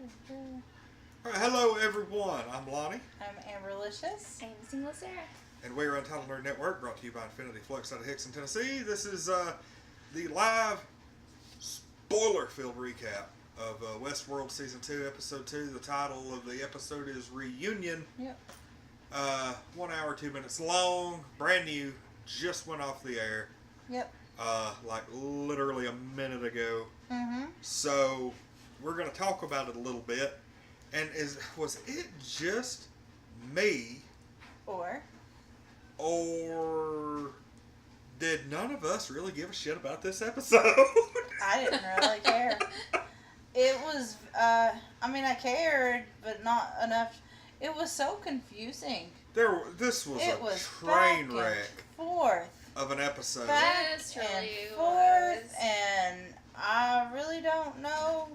All right, hello everyone. I'm Lonnie, I'm Amberlicious. I'm single Sarah. and we're Untitled Nerd Network, brought to you by Infinity Flux out of Hickson, Tennessee. This is the live spoiler-filled recap of Westworld Season 2, Episode 2. The title of the episode is Reunion. Yep. 1 hour, 2 minutes long, brand new, just went off the air. Yep. Like literally a minute ago. Mm-hmm. So we're going to talk about it a little bit. And was it just me, Or did none of us really give a shit about this episode? I didn't really care. It was, I cared, but not enough. It was so confusing. This was It a was train back wreck and forth. of an episode. Back Yes, really and forth, was. and I really don't know.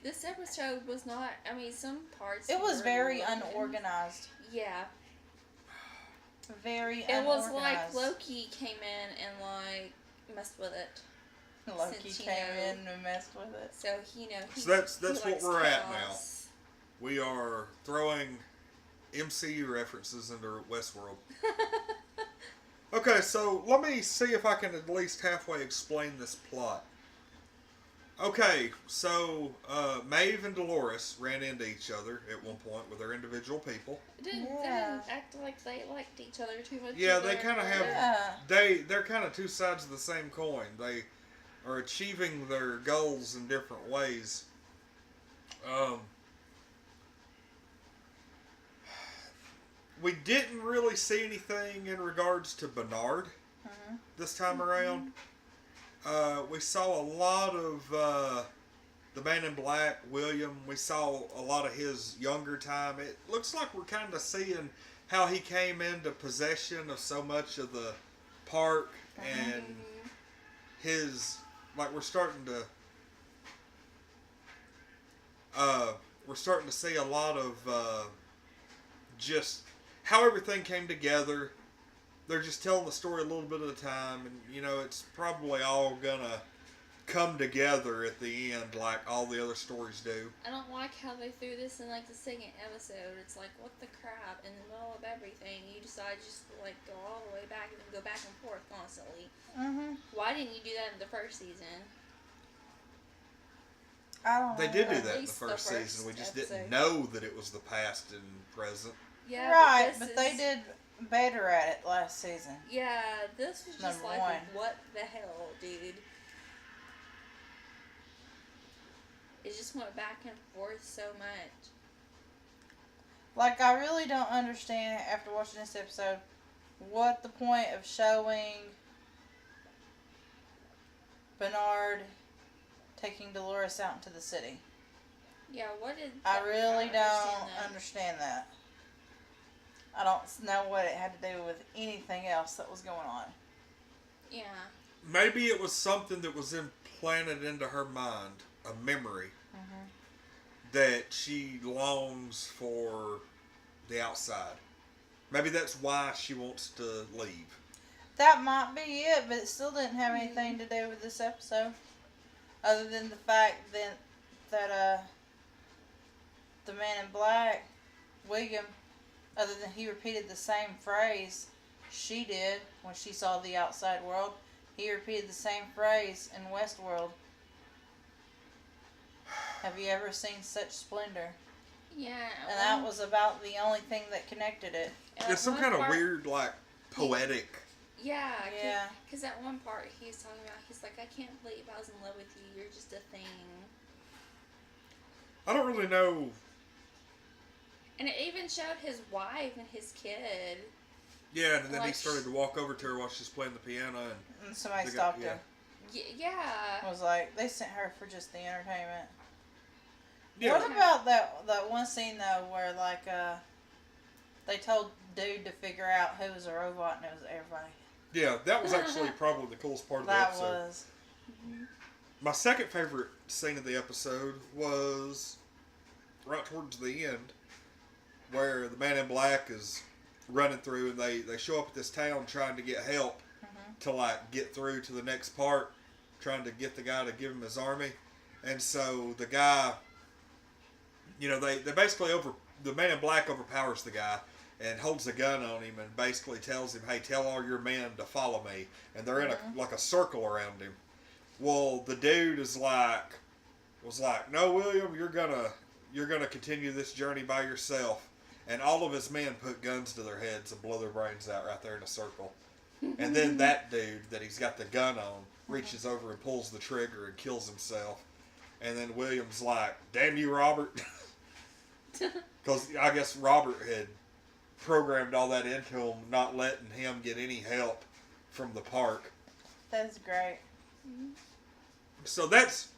This episode was not. Some parts. It was were very broken. unorganized. Yeah, Very it was like unorganized. Loki came in and messed with it. Loki since, came know- in and messed with it. So So that's he what likes we're at chaos. We are throwing MCU references into Westworld. Okay, so let me see if I can at least halfway explain this plot. Okay, so Maeve and Dolores ran into each other at one point with their individual people. They didn't act like they liked each other too much. Yeah, either. they kind of have. Yeah. They're kind of two sides of the same coin. They are achieving their goals in different ways. We didn't really see anything in regards to Bernard this time around. We saw a lot of the Man in Black, William. We saw a lot of his younger time. It looks like we're kind of seeing how he came into possession of so much of the park and his, like, we're starting to see a lot of just how everything came together. They're just telling the story a little bit at a time, and it's probably all gonna come together at the end like all the other stories do. I don't like how they threw this in the second episode. It's like, what the crap? In the middle of everything, you decide just to go all the way back and then go back and forth constantly. Mm-hmm. Why didn't you do that in the first season? I don't know. They did do At that in the least first the first season. We just episode. didn't know that it was the past and present. Yeah, Right, this but they is- did better at it last season. Yeah, this was just Number one. what the hell, dude? It just went back and forth so much. Like, I really don't understand, after watching this episode, what the point of showing Bernard taking Dolores out into the city. Yeah, what did... I really don't that. understand that. I don't know what it had to do with anything else that was going on. Yeah. Maybe it was something that was implanted into her mind, a memory that she longs for the outside. Maybe that's why she wants to leave. That might be it, but it still didn't have anything to do with this episode. Other than the fact that the Man in Black, William, other than he repeated the same phrase she did when she saw the outside world, he repeated the same phrase in Westworld. Have you ever seen such splendor? Yeah. And that was about the only thing that connected it. It's some kind of weird, like, poetic. Yeah. Yeah. Because at one part he was talking about, he's like, I can't believe I was in love with you. You're just a thing. I don't really know. And it even showed his wife and his kid. Yeah, and then he Like, started to walk over to her while she's playing the piano. And somebody They got- stopped yeah. her. Yeah. I was like, they sent her for just the entertainment. Yeah. What about that one scene though where they told dude to figure out who was a robot and it was everybody? Yeah, that was actually probably the coolest part of the That episode. was. My second favorite scene of the episode was right towards the end, where the Man in Black is running through, and they show up at this town trying to get help to get through to the next part, trying to get the guy to give him his army, and so the guy you know, they basically the Man in Black overpowers the guy and holds a gun on him and basically tells him, hey, tell all your men to follow me. And they're in a circle around him. Well, the dude was like, no, William, you're gonna continue this journey by yourself. And all of his men put guns to their heads and blow their brains out right there in a circle. And then that dude that he's got the gun on reaches over and pulls the trigger and kills himself. And then William's like, damn you, Robert. Because I guess Robert had programmed all that into him, not letting him get any help from the park. That's great. So that's,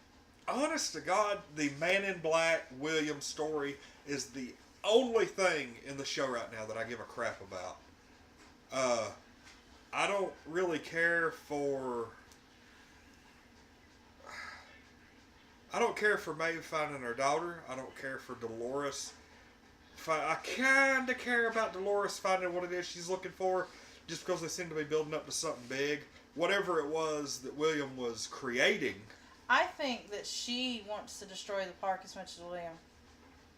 honest to God, the Man in Black William story is the only thing in the show right now that I give a crap about. I don't really care for... I don't care for Maeve finding her daughter. I don't care for Dolores. I kind of care about Dolores finding what it is she's looking for, just because they seem to be building up to something big. Whatever it was that William was creating. I think that she wants to destroy the park as much as William.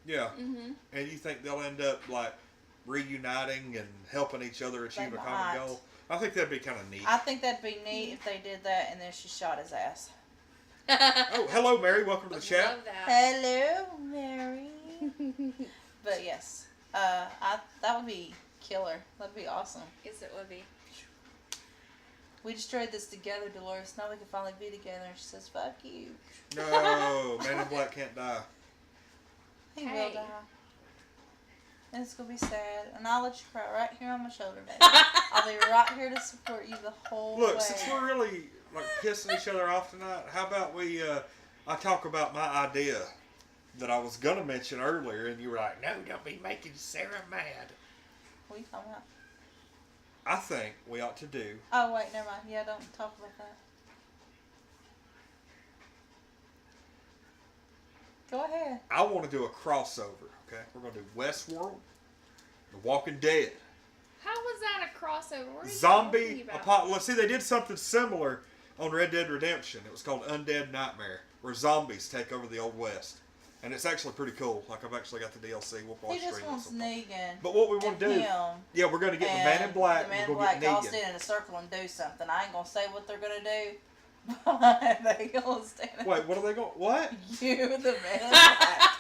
Yeah. Mm-hmm. And you think they'll end up like reuniting and helping each other achieve a common goal? I think that'd be kind of neat. I think that'd be neat if they did that and then she shot his ass. Oh, hello, Mary. Welcome to the chat. Love that. Hello, Mary. But yes, that would be killer. That'd be awesome. Yes, it would be. We destroyed this together, Dolores. Now we can finally be together. And she says, fuck you. No, Man in Black can't die. He will die. And it's going to be sad. And I'll let you cry right here on my shoulder, baby. I'll be right here to support you the whole way. Look, since we're really like pissing each other off tonight, how about I talk about my idea that I was going to mention earlier, and you were like, no, don't be making Sarah mad. What are you talking about? I think we ought to do... Oh, wait, never mind. Yeah, don't talk about that. Go ahead. I want to do a crossover, okay? We're going to do Westworld, The Walking Dead. How was that a crossover? What are you Zombie talking about? apocalypse. See, they did something similar on Red Dead Redemption. It was called Undead Nightmare, where zombies take over the Old West. And it's actually pretty cool. Like, I've actually got the DLC. We'll probably He just stream wants it. Negan. But what we want to do... Him Yeah, we're going to get the Man in Black. The Man and in we're going Black to all get Negan. stand in a circle and do something. I ain't going to say what they're going to do. But they going to stand in Wait, what are they going... What? You, the Man in Black,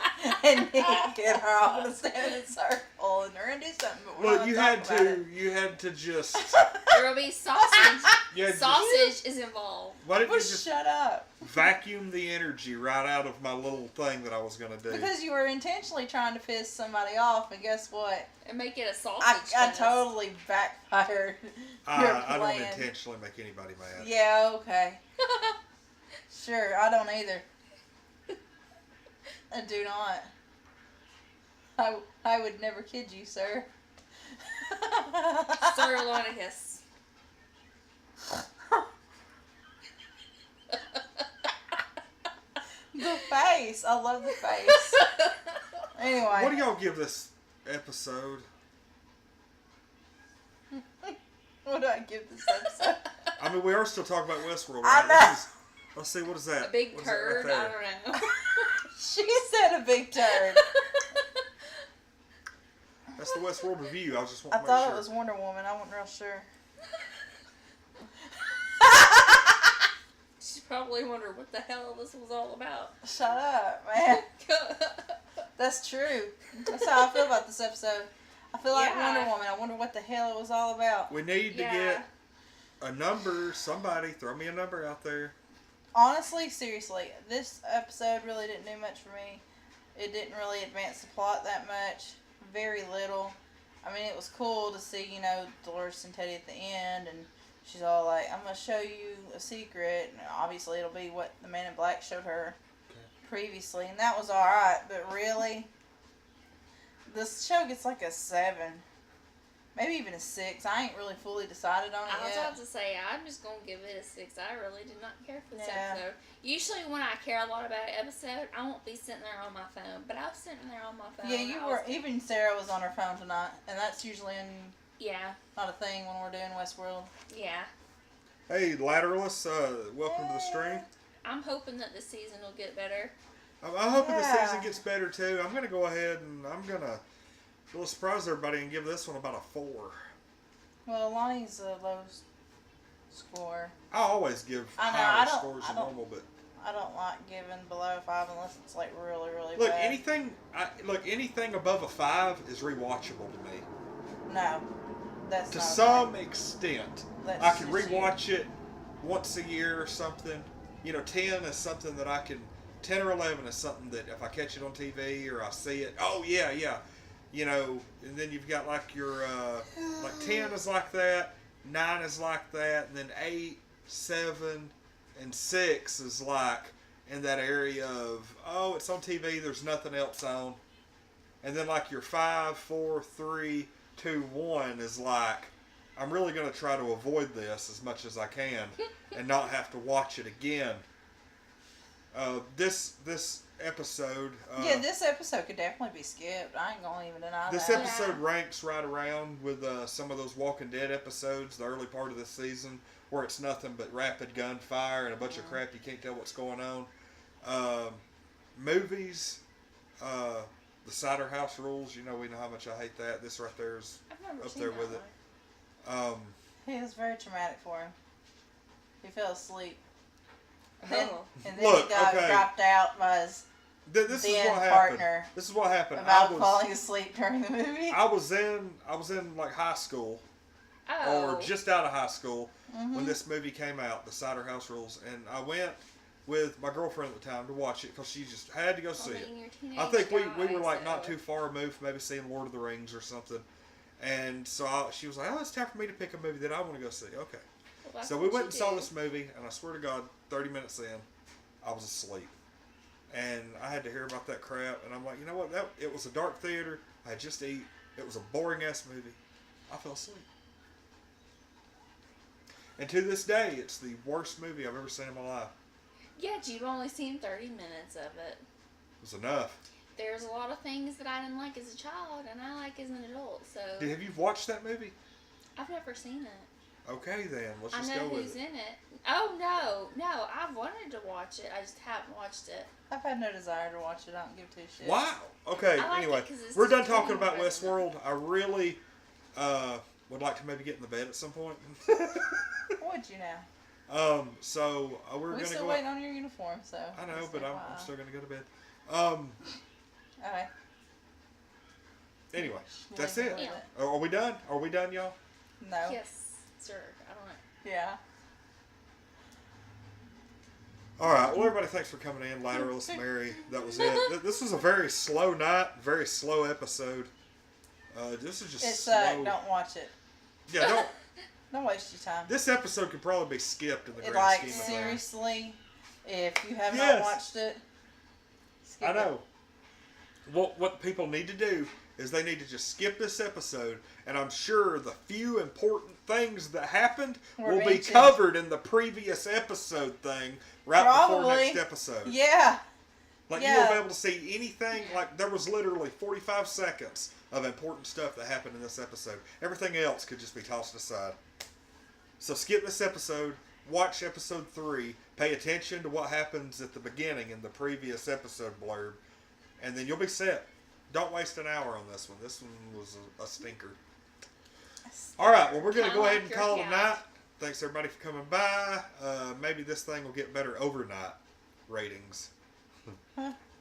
and Negan are all going to stand in a circle and they're going to do something. But we're Well, not you gonna had talk about to... You had to just... There will be sausage. Yeah, Sausage is involved. Why didn't you Just just shut up. vacuum the energy right out of my little thing that I was going to do? Because you were intentionally trying to piss somebody off, and guess what? And make it a sausage I fest. totally backfired your I don't plan. intentionally make anybody mad. Yeah, okay. Sure, I don't either. I do not. I would never kid you, sir. Sir Lonnie. The face. I love the face. Anyway. What do y'all give this episode? What do I give this episode? I mean, we are still talking about Westworld, I right? know. Let's see, what is that? A big What is that right turd. there? I don't know. She said a big turd. That's the Westworld review. I was just I wanting to make thought sure. it was Wonder Woman. I wasn't real sure. She probably wondered what the hell this was all about. Shut up, man. That's true. That's how I feel about this episode. I feel like Yeah. Wonder Woman. I wonder what the hell it was all about. We need to Yeah. get a number. Somebody throw me a number out there. Honestly, seriously, this episode really didn't do much for me. It didn't really advance the plot that much. Very little. I mean, it was cool to see, you know, Dolores and Teddy at the end, and she's all like, I'm going to show you a secret. And obviously, it'll be what the Man in Black showed her previously, and that was alright, but really, this show gets like a 7. Maybe even a 6. I ain't really fully decided on it I was yet. about to say, I'm just going to give it a 6. I really did not care for this Yeah. episode. Usually when I care a lot about an episode, I won't be sitting there on my phone. But I was sitting there on my phone. Yeah, you I were. was- Even Sarah was on her phone tonight, and that's usually Yeah, not a thing when we're doing Westworld. yeah. Hey, Lateralists, welcome to the stream. I'm hoping that this season will get better. I'm hoping the Yeah. season gets better too. I'm gonna go ahead and I'm gonna surprise everybody and give this one about a 4. Well, Lonnie's a low score. I always give I know, higher I don't- scores I than don't- normal, but I don't like giving below 5 unless it's like really, really look, bad. anything above a 5 is rewatchable to me. No, that's To not some okay. extent, That's I can just rewatch it once a year or something. 10 is something that I can. 10 or 11 is something that if I catch it on TV or I see it, oh yeah. And then you've got like your, like 10 is like that, 9 is like that, and then 8, 7, and 6 is like in that area of, oh, it's on TV, there's nothing else on. And then like your 5, 4, 3, 2, 1 is like, I'm really going to try to avoid this as much as I can and not have to watch it again. This episode. Yeah, this episode could definitely be skipped. I ain't gonna even deny This that. episode ranks right around with some of those Walking Dead episodes, the early part of the season, where it's nothing but rapid gunfire and a bunch of crap you can't tell what's going on. Movies, the Cider House Rules. We know how much I hate that. This right there is I've never up seen there that with one. it. It was very traumatic for him. He fell asleep. And then Look, he got okay. dropped out by his This is then what happened. partner This is what happened. about falling asleep during the movie. I was in like high school. Oh. Or just out of high school when this movie came out, The Cider House Rules, and I went with my girlfriend at the time to watch it because she just had to go see it. I think we were like not too far removed from maybe seeing Lord of the Rings or something, and so she was like, "Oh, it's time for me to pick a movie that I want to go see." Okay, Well, so we went and saw this movie, and I swear to God, 30 minutes in, I was asleep, and I had to hear about that crap, and I'm like, you know what? It was a dark theater. I had just eat. It was a boring ass movie. I fell asleep. And to this day, it's the worst movie I've ever seen in my life. Yet you've only seen 30 minutes of it. It was enough. There's a lot of things that I didn't like as a child and I like as an adult, so Have you watched that movie? I've never seen it. Okay, then. Let's I just know go who's with it. in it. Oh, no, I've wanted to watch it. I just haven't watched it. I've had no desire to watch it. I don't give two shits. Wow. Okay, I like anyway. it 'cause it's We're done just talking really about resonant. Westworld. I really would like to maybe get in the bed at some point. Would you now? So we're We're going to still go... waiting on your uniform, so. I know, just but I'm FYI. still going to go to bed. Okay. Anyway, We'll that's leave it. with Are we done? Are we done, y'all? No. Yes, sir. I don't know. Yeah. All right. Well, everybody, thanks for coming in. Lateralist Mary. That was it. This was a very slow night, very slow episode. This is just It's slow. don't watch it. Yeah, don't. Don't waste your time. This episode could probably be skipped in the It, grand like, scheme of things. seriously, if you have Yes. not watched it, skip I know. What people need to do is they need to just skip this episode, and I'm sure the few important things that happened Were will be mentioned. covered in the previous episode thing right before Probably. next episode. it. Yeah. Like Yeah. you won't be able to see anything. Like there was literally 45 seconds of important stuff that happened in this episode. Everything else could just be tossed aside. So skip this episode. Watch episode 3. Pay attention to what happens at the beginning in the previous episode blurb, and then you'll be set. Don't waste an hour on this one. This one was a stinker. All right. Well, we're going to go ahead and Your call it a cat. night. Thanks everybody for coming by. Maybe this thing will get better overnight ratings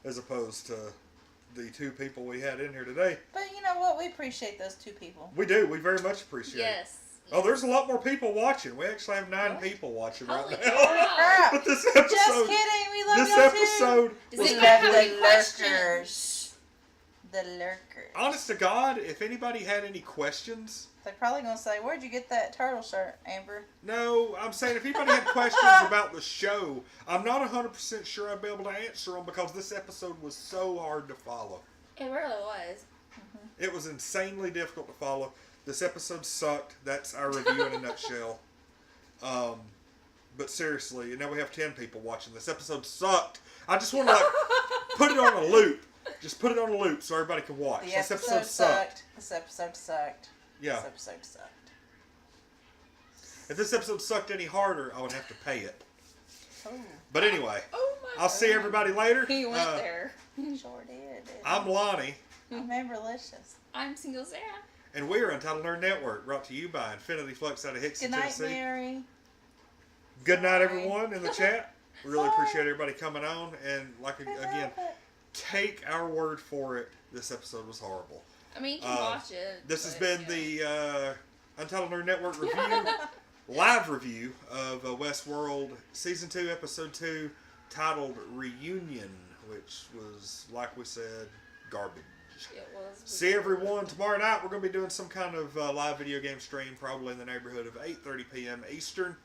as opposed to the 2 people we had in here today. But you know what? We appreciate those 2 people. We do. We very much appreciate it. Yes. Oh, there's a lot more people watching. We actually have 9 What? people watching Holy right now. crap. But this Just episode, kidding. We love this y'all too. episode Does was We anybody love have the any questions? lurkers. The lurkers. honest to God, if anybody had any questions, They're probably gonna say, "Where'd you get that turtle shirt, Amber?" no, I'm saying if anybody had questions about the show, I'm not 100% sure I'd be able to answer them because this episode was so hard to follow. It really was. It was insanely difficult to follow. This episode sucked. That's our review in a nutshell. But seriously, and now we have 10 people watching. This episode sucked. I just want to put it on a loop. Just put it on a loop so everybody can watch. The This episode episode sucked. sucked. This episode sucked. Yeah. This episode sucked. If this episode sucked any harder, I would have to pay it. Oh. But anyway, Oh my I'll see everybody later. He went there. He sure did. I'm Lonnie. I'm Amberlicious. I'm Single Sarah. And we are Untitled Nerd Network, brought to you by Infinity Flux out of Hickson, Good night, Tennessee. Mary. Good night, Sorry. everyone in the chat. We really appreciate everybody coming on. And again, take our word for it. This episode was horrible. I mean, you can watch it. This has but, been you know. the Untitled Nerd Network review, live review of Westworld Season 2, Episode 2, titled Reunion, which was, like we said, garbage. It was. See everyone tomorrow night. We're going to be doing some kind of live video game stream, probably in the neighborhood of 8:30 p.m. Eastern.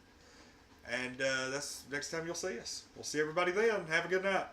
And that's next time you'll see us. We'll see everybody then. Have a good night.